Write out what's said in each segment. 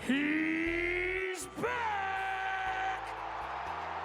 He's back!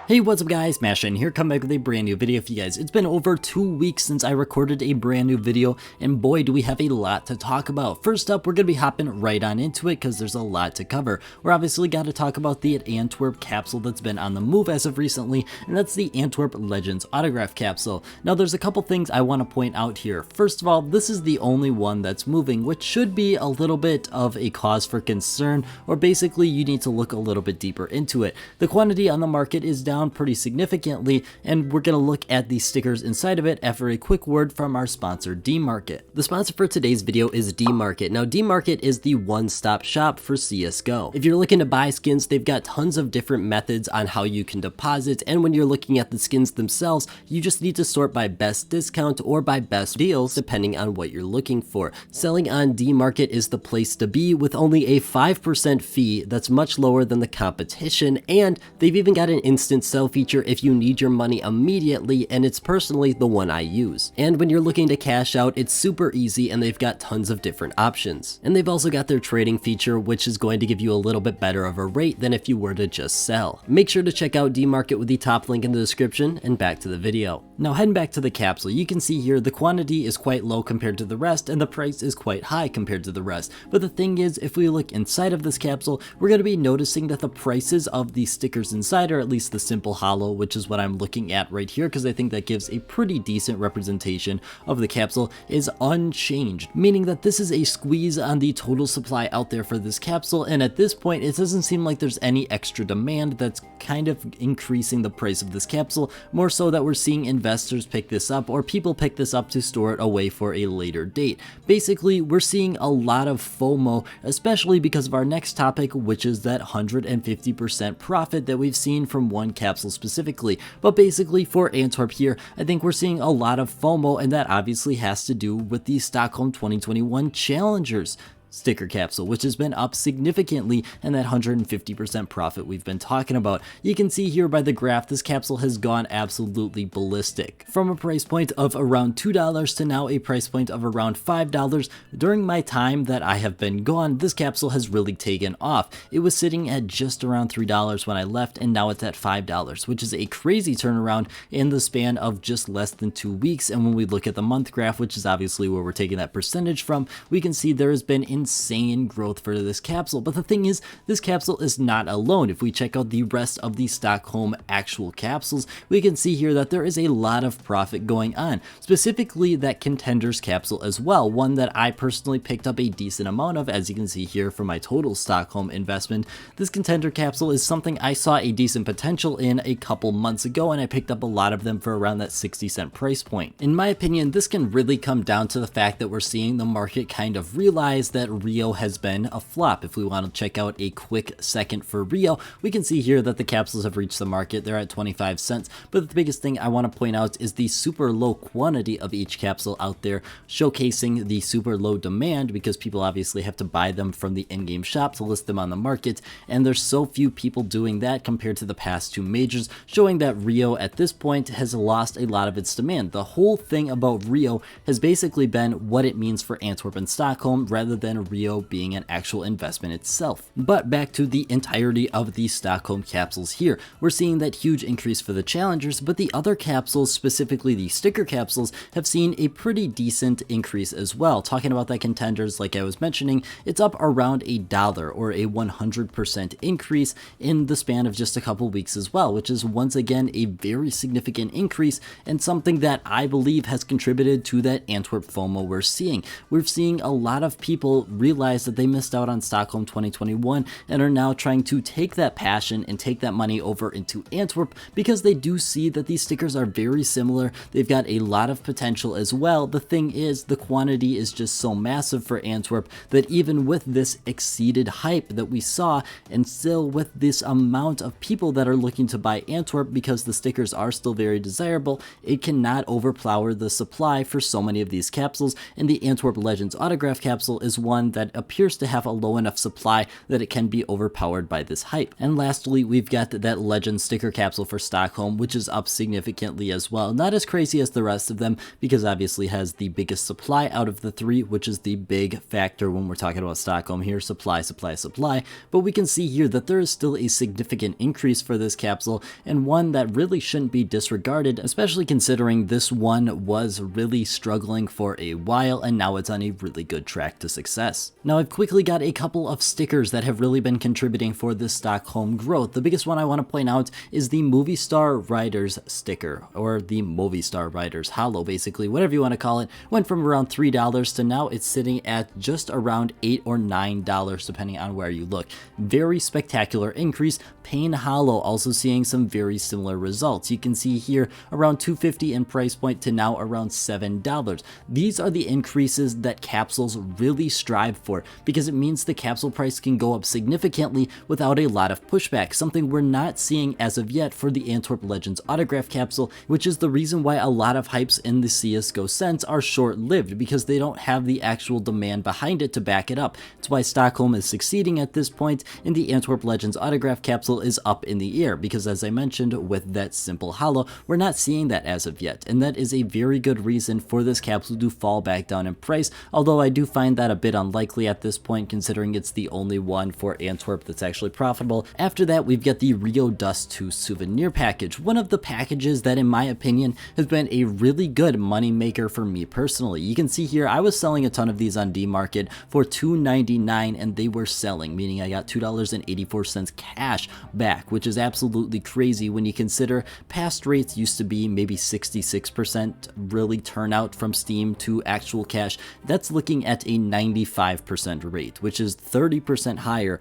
Hey, what's up guys, Mashin here, come back with a brand new video for you guys. It's been over 2 weeks since I recorded a brand new video, and boy do we have a lot to talk about. First up, we're going to be hopping right on into it because there's a lot to cover. We're obviously got to talk about the Antwerp capsule that's been on the move as of recently, and that's the Antwerp Legends autograph capsule. Now there's a couple things I want to point out here. First of all, this is the only one that's moving, which should be a little bit of a cause for concern, or basically you need to look a little bit deeper into it. The quantity on the market is down pretty significantly, and we're going to look at the stickers inside of it after a quick word from our sponsor DMarket. The sponsor for today's video is DMarket. Now DMarket is the one-stop shop for CSGO. If you're looking to buy skins, they've got tons of different methods on how you can deposit, and when you're looking at the skins themselves, you just need to sort by best discount or by best deals depending on what you're looking for. Selling on DMarket is the place to be, with only a 5% fee that's much lower than the competition, and they've even got an instant sell feature if you need your money immediately, and it's personally the one I use. And when you're looking to cash out, it's super easy, and they've got tons of different options. And they've also got their trading feature, which is going to give you a little bit better of a rate than if you were to just sell. Make sure to check out DMarket with the top link in the description, and back to the video. Now heading back to the capsule, you can see here the quantity is quite low compared to the rest, and the price is quite high compared to the rest. But the thing is, if we look inside of this capsule, we're going to be noticing that the prices of the stickers inside, or at least the simple hollow, which is what I'm looking at right here because I think that gives a pretty decent representation of the capsule, is unchanged, meaning that this is a squeeze on the total supply out there for this capsule, and at this point it doesn't seem like there's any extra demand that's kind of increasing the price of this capsule, more so that we're seeing investors pick this up or people pick this up to store it away for a later date. Basically, we're seeing a lot of FOMO, especially because of our next topic, which is that 150% profit that we've seen from one capsule specifically. But basically for Antwerp here, I think we're seeing a lot of FOMO, and that obviously has to do with the Stockholm 2021 Challengers sticker capsule, which has been up significantly, and that 150% profit we've been talking about. You can see here by the graph, this capsule has gone absolutely ballistic. From a price point of around $2 to now a price point of around $5. During my time that I have been gone, this capsule has really taken off. It was sitting at just around $3 when I left, and now it's at $5, which is a crazy turnaround in the span of just less than 2 weeks. And when we look at the month graph, which is obviously where we're taking that percentage from, we can see there has been insane growth for this capsule. But the thing is, this capsule is not alone. If we check out the rest of the Stockholm actual capsules, we can see here that there is a lot of profit going on, specifically that Contenders capsule as well, one that I personally picked up a decent amount of, as you can see here for my total Stockholm investment. This Contender capsule is something I saw a decent potential in a couple months ago, and I picked up a lot of them for around that 60-cent price point. In my opinion, this can really come down to the fact that we're seeing the market kind of realize that Rio has been a flop. If we want to check out a quick second for Rio, we can see here that the capsules have reached the market. They're at 25 cents, but the biggest thing I want to point out is the super low quantity of each capsule out there, showcasing the super low demand because people obviously have to buy them from the in-game shop to list them on the market, and there's so few people doing that compared to the past two majors, showing that Rio at this point has lost a lot of its demand. The whole thing about Rio has basically been what it means for Antwerp and Stockholm rather than Rio being an actual investment itself. But back to the entirety of the Stockholm capsules here, we're seeing that huge increase for the challengers, but the other capsules, specifically the sticker capsules, have seen a pretty decent increase as well. Talking about that Contenders, like I was mentioning, it's up around $1 or a 100% increase in the span of just a couple weeks as well, which is once again a very significant increase and something that I believe has contributed to that Antwerp FOMO we're seeing. We're seeing a lot of people realize that they missed out on Stockholm 2021 and are now trying to take that passion and take that money over into Antwerp because they do see that these stickers are very similar. They've got a lot of potential as well. The thing is, the quantity is just so massive for Antwerp that even with this exceeded hype that we saw, and still with this amount of people that are looking to buy Antwerp because the stickers are still very desirable, it cannot overpower the supply for so many of these capsules, and the Antwerp Legends autograph capsule is one one that appears to have a low enough supply that it can be overpowered by this hype. And lastly, we've got that Legend sticker capsule for Stockholm, which is up significantly as well. Not as crazy as the rest of them, because obviously has the biggest supply out of the three, which is the big factor when we're talking about Stockholm here. Supply, supply, supply. But we can see here that there is still a significant increase for this capsule, and one that really shouldn't be disregarded, especially considering this one was really struggling for a while, and now it's on a really good track to success. Now I've quickly got a couple of stickers that have really been contributing for this Stockholm growth. The biggest one I want to point out is the Movie Star Riders sticker, or the Movie Star Riders Holo, basically, whatever you want to call it. Went from around $3 to now it's sitting at just around $8 or $9 depending on where you look. Very spectacular increase. Pain Holo also seeing some very similar results. You can see here around $2.50 in price point to now around $7. These are the increases that capsules really strive for, because it means the capsule price can go up significantly without a lot of pushback, something we're not seeing as of yet for the Antwerp Legends autograph capsule, which is the reason why a lot of hypes in the CSGO sense are short-lived, because they don't have the actual demand behind it to back it up. It's why Stockholm is succeeding at this point, and the Antwerp Legends autograph capsule is up in the air, because as I mentioned with that simple holo, we're not seeing that as of yet, and that is a very good reason for this capsule to fall back down in price, although I do find that a bit unlikely at this point, considering it's the only one for Antwerp that's actually profitable. After that, we've got the Rio Dust 2 souvenir package, one of the packages that in my opinion has been a really good money maker for me personally. You can see here I was selling a ton of these on D-Market for $2.99 and they were selling, meaning I got $2.84 cash back, which is absolutely crazy when you consider past rates used to be maybe 66% really turnout from Steam to actual cash. That's looking at a 95% rate, which is 30% higher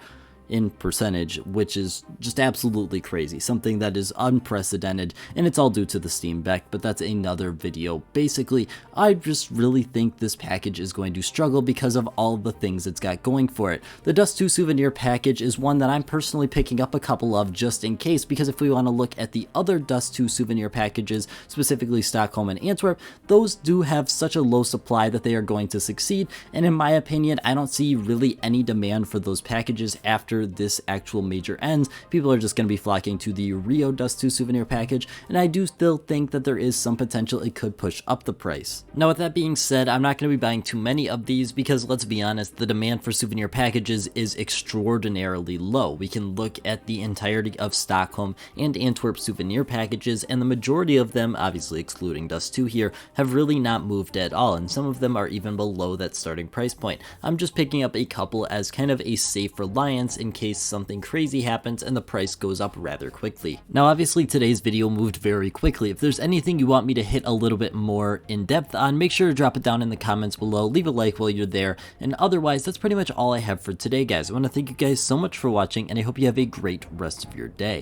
in percentage, which is just absolutely crazy, something that is unprecedented, and it's all due to the Steam Deck, but that's another video. Basically, I just really think this package is going to struggle because of all the things it's got going for it. The Dust 2 souvenir package is one that I'm personally picking up a couple of just in case, because if we want to look at the other Dust 2 souvenir packages, specifically Stockholm and Antwerp, those do have such a low supply that they are going to succeed, and in my opinion, I don't see really any demand for those packages after this actual major ends. People are just going to be flocking to the Rio Dust 2 souvenir package, and I do still think that there is some potential it could push up the price. Now with that being said, I'm not going to be buying too many of these because, let's be honest, the demand for souvenir packages is extraordinarily low. We can look at the entirety of Stockholm and Antwerp souvenir packages, and the majority of them, obviously excluding Dust 2 here, have really not moved at all, and some of them are even below that starting price point. I'm just picking up a couple as kind of a safe reliance in case something crazy happens and the price goes up rather quickly. Now obviously today's video moved very quickly. If there's anything you want me to hit a little bit more in depth on, make sure to drop it down in the comments below, leave a like while you're there, and otherwise that's pretty much all I have for today, guys. I want to thank you guys so much for watching, and I hope you have a great rest of your day.